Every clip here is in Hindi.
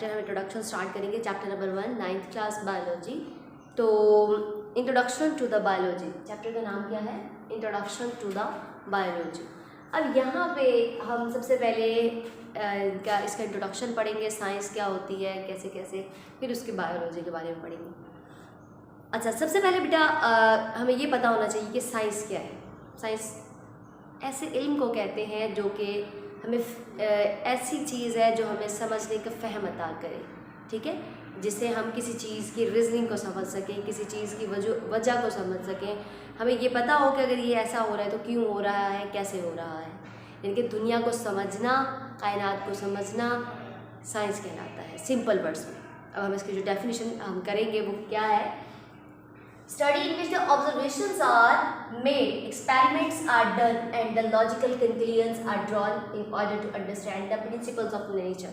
चैप्टर हम इंट्रोडक्शन स्टार्ट करेंगे, chapter number 1 9th class biology. तो introduction to the biology, chapter का नाम क्या है? Introduction to the biology. अब यहाँ पे हम सबसे पहले इसका इंट्रोडक्शन पढ़ेंगे, साइंस क्या होती है, कैसे कैसे, फिर उसके बायोलॉजी के बारे में पढ़ेंगे। अच्छा, सबसे पहले बेटा हमें ये पता होना चाहिए कि साइंस क्या है। साइंस ऐसे इल्म को कहते हैं जो कि हमें ऐसी चीज़ है जो हमें समझने का फ़हम अता करे, ठीक है, जिससे हम किसी चीज़ की रीज़निंग को समझ सकें, किसी चीज़ की वजह को समझ सकें। हमें ये पता हो कि अगर ये ऐसा हो रहा है तो क्यों हो रहा है, कैसे हो रहा है। यानी कि दुनिया को समझना, कायनात को समझना साइंस कहलाता है, सिंपल वर्ड्स में। अब हम इसकी जो डेफिनेशन हम करेंगे वो क्या है? Study in which the observations are made, experiments are done, and the logical conclusions are drawn in order to understand the principles of nature.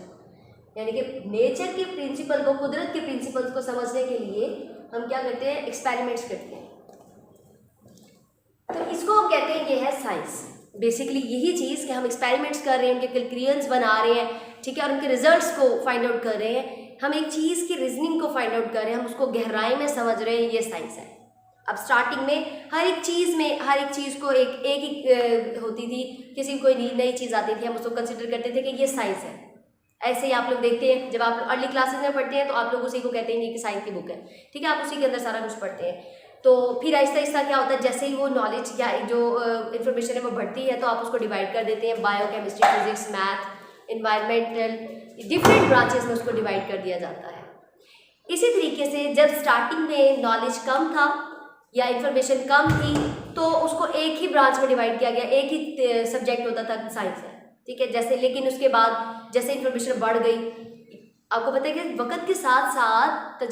यानी कि नेचर के प्रिंसिपल को, कुदरत के प्रिंसिपल्स को समझने के लिए हम क्या करते हैं? एक्सपेरिमेंट्स करते हैं। तो इसको हम कहते हैं, ये है साइंस। बेसिकली यही चीज़ कि हम एक्सपेरिमेंट्स कर रहे हैं, उनके कंक्लूजन्स बना रहे हैं, ठीक है, और उनके रिजल्ट्स को फाइंड आउट कर रहे हैं। हम एक चीज़ की रीजनिंग को फाइंड आउट कर रहे हैं, हम उसको गहराई में समझ रहे हैं, ये साइंस है। अब स्टार्टिंग में हर एक चीज़ को एक ही होती थी, किसी कोई नई चीज़ आती थी, हम उसको कंसिडर करते थे कि ये साइंस है। ऐसे ही आप लोग देखते हैं, जब आप अर्ली क्लासेस में पढ़ते हैं तो आप लोग उसी को कहते हैं कि साइंस की बुक है, ठीक है, आप उसी के अंदर सारा कुछ पढ़ते हैं। तो फिर आहिस्ता आहिस्ता क्या होता है, जैसे ही वो नॉलेज या जो इन्फॉर्मेशन है वो बढ़ती है तो आप उसको डिवाइड कर देते हैं, bio, chemistry, physics, math, environmental, different branches में उसको डिवाइड कर दिया जाता है। इसी तरीके से जब स्टार्टिंग में नॉलेज कम था या इन्फॉर्मेशन कम थी तो उसको एक ही ब्रांच में डिवाइड किया गया, एक ही सब्जेक्ट होता था, साइंस है, ठीक है। जैसे लेकिन उसके बाद जैसे इन्फॉर्मेशन बढ़ गई, आपको पता है कि वक्त के साथ साथ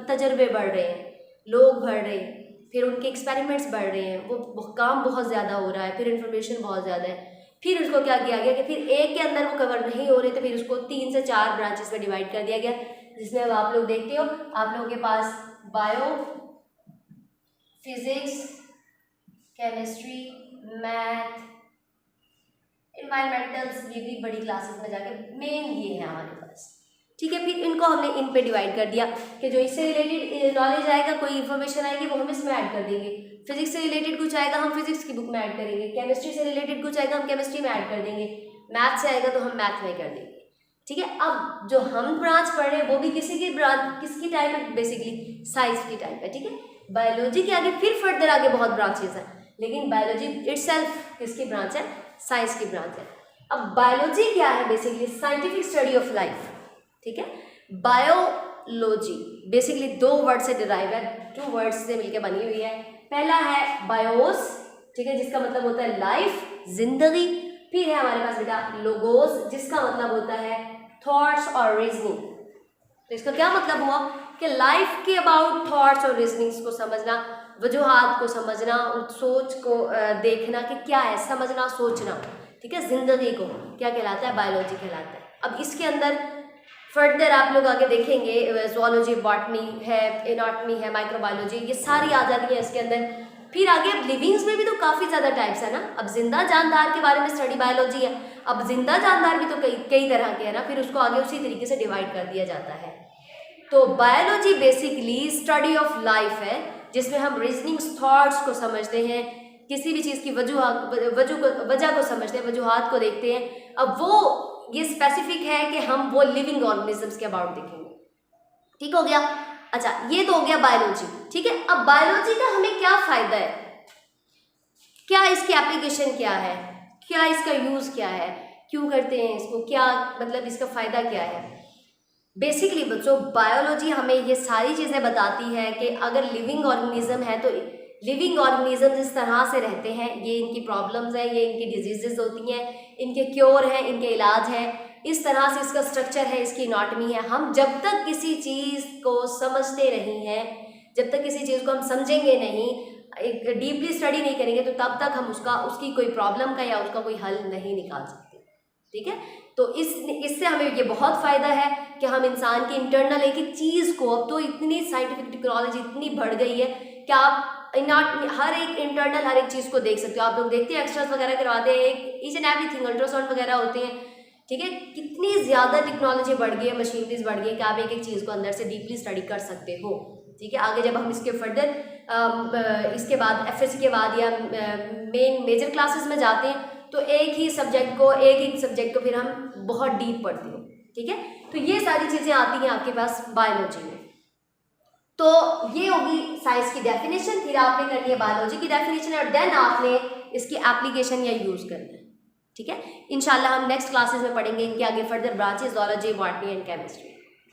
तजर्बे बढ़ रहे हैं, लोग बढ़ रहे हैं, फिर उनके एक्सपेरिमेंट्स बढ़ रहे हैं, वो काम बहुत ज़्यादा हो रहा है, फिर इन्फॉर्मेशन बहुत ज़्यादा है। फिर उसको क्या किया गया कि फिर एक के अंदर वो कवर नहीं हो रहे थे, फिर उसको 3 से 4 ब्रांचेस में डिवाइड कर दिया गया, जिसमें अब आप लोग देखते हो, आप लोगों के पास बायो, फिजिक्स, केमिस्ट्री, मैथ, इन्वायरमेंटल्स, ये भी बड़ी क्लासेस में जाके मेन ये है हमारे पास, ठीक है। फिर इनको हमने इन पे डिवाइड कर दिया कि जो इससे रिलेटेड नॉलेज आएगा, कोई इन्फॉर्मेशन आएगी वो हम इसमें ऐड कर देंगे। फिजिक्स से रिलेटेड कुछ आएगा हम फिजिक्स की बुक में ऐड करेंगे, केमिस्ट्री से रिलेटेड कुछ आएगा हम केमिस्ट्री में ऐड कर देंगे, मैथ से आएगा तो हम मैथ में कर देंगे, ठीक है। अब जो हम ब्रांच पढ़ रहे हैं वो भी किसकी टाइप है? बेसिकली साइंस की टाइप है, ठीक है। बायोलॉजी के आगे फिर फर्दर आगे बहुत ब्रांचेस हैं, लेकिन बायोलॉजी इटसेल्फ किसकी ब्रांच है? साइंस की ब्रांच है। अब बायोलॉजी क्या है? Basically scientific study of life, ठीक है। बायोलॉजी बेसिकली 2 वर्ड से डिराइव है, 2 वर्ड्स से मिलकर बनी हुई है। पहला है बायोस, ठीक है, जिसका मतलब होता है लाइफ, जिंदगी। फिर है हमारे पास बेटा लोगोस, जिसका मतलब होता है थॉट्स और रीजनिंग। तो इसका क्या मतलब हुआ कि लाइफ के अबाउट थॉट्स और रीजनिंग्स को समझना, वजूहात को समझना, सोच को देखना कि क्या है, समझना, सोचना, ठीक है। जिंदगी को क्या कहलाता है? बायोलॉजी कहलाता है। अब इसके अंदर फर्दर आप लोग आगे देखेंगे, ज़ूलॉजी, बॉटनी है, एनाटॉमी है, माइक्रोबायोलॉजी, ये सारी आ जाती है इसके अंदर। फिर आगे अब लिविंग्स में भी तो काफ़ी ज़्यादा टाइप्स है ना। अब जिंदा जानदार के बारे में स्टडी बायोलॉजी है। अब जिंदा जानदार भी तो कई तरह के हैं ना, फिर उसको आगे उसी तरीके से डिवाइड कर दिया जाता है। तो biology basically study of life है, जिसमें हम रीजनिंग्स, थॉट्स को समझते हैं, किसी भी चीज़ की वजह को समझते हैं, वजूहात को देखते हैं। अब वो ये स्पेसिफिक है कि हम वो लिविंग ऑर्गेनिजम्स के अबाउट देखेंगे, ठीक हो गया। अच्छा, ये तो हो गया बायोलॉजी, ठीक है। अब बायोलॉजी का हमें क्या फ़ायदा है, क्या इसकी एप्लीकेशन क्या है, क्या इसका यूज़ क्या है, क्यों करते हैं इसको, क्या मतलब इसका फ़ायदा क्या है? बेसिकली बच्चों, बायोलॉजी हमें ये सारी चीज़ें बताती है कि अगर लिविंग ऑर्गेनिज्म है तो लिविंग ऑर्गेनिज्म इस तरह से रहते हैं, ये इनकी प्रॉब्लम्स हैं, ये इनकी डिजीजेस होती हैं, इनके क्योर हैं, इनके इलाज हैं, इस तरह से इसका स्ट्रक्चर है, इसकी एनाटॉमी है। हम जब तक किसी चीज़ को समझते नहीं हैं, जब तक किसी चीज़ को हम समझेंगे नहीं, एक डीपली स्टडी नहीं करेंगे, तो तब तक हम उसकी कोई प्रॉब्लम का या उसका कोई हल नहीं निकाल सकते, ठीक है। तो इससे हमें ये बहुत फ़ायदा है कि हम इंसान की इंटरनल एक एक चीज़ को, अब तो इतनी साइंटिफिक टेक्नोलॉजी इतनी बढ़ गई है कि आप हर एक इंटरनल हर एक चीज़ को देख सकते हो। आप लोग देखते हैं, एक्सरेज वगैरह करवाते हैं, ईच एंड एवरीथिंग, अल्ट्रासाउंड वगैरह होते हैं, ठीक है, कितनी ज़्यादा टेक्नोलॉजी बढ़ गई है, मशीनरीज बढ़ गई है कि आप एक एक चीज़ को अंदर से डीपली स्टडी कर सकते हो। ठीक है, आगे जब हम इसके फर्दर इसके बाद एफएससी के बाद या मेजर क्लासेस में जाते हैं तो एक ही सब्जेक्ट को फिर हम बहुत डीप पढ़ते हैं। ठीक है, तो ये सारी चीज़ें आती हैं आपके पास बायोलॉजी में। तो ये होगी साइंस की डेफिनेशन, फिर आपने करनी है बायोलॉजी की डेफिनेशन और देन आपने इसकी एप्लीकेशन या यूज़ करना है। ठीक है, इंशाल्लाह हम नेक्स्ट क्लासेस में पढ़ेंगे इनके आगे further branches, zoology, botany and chemistry.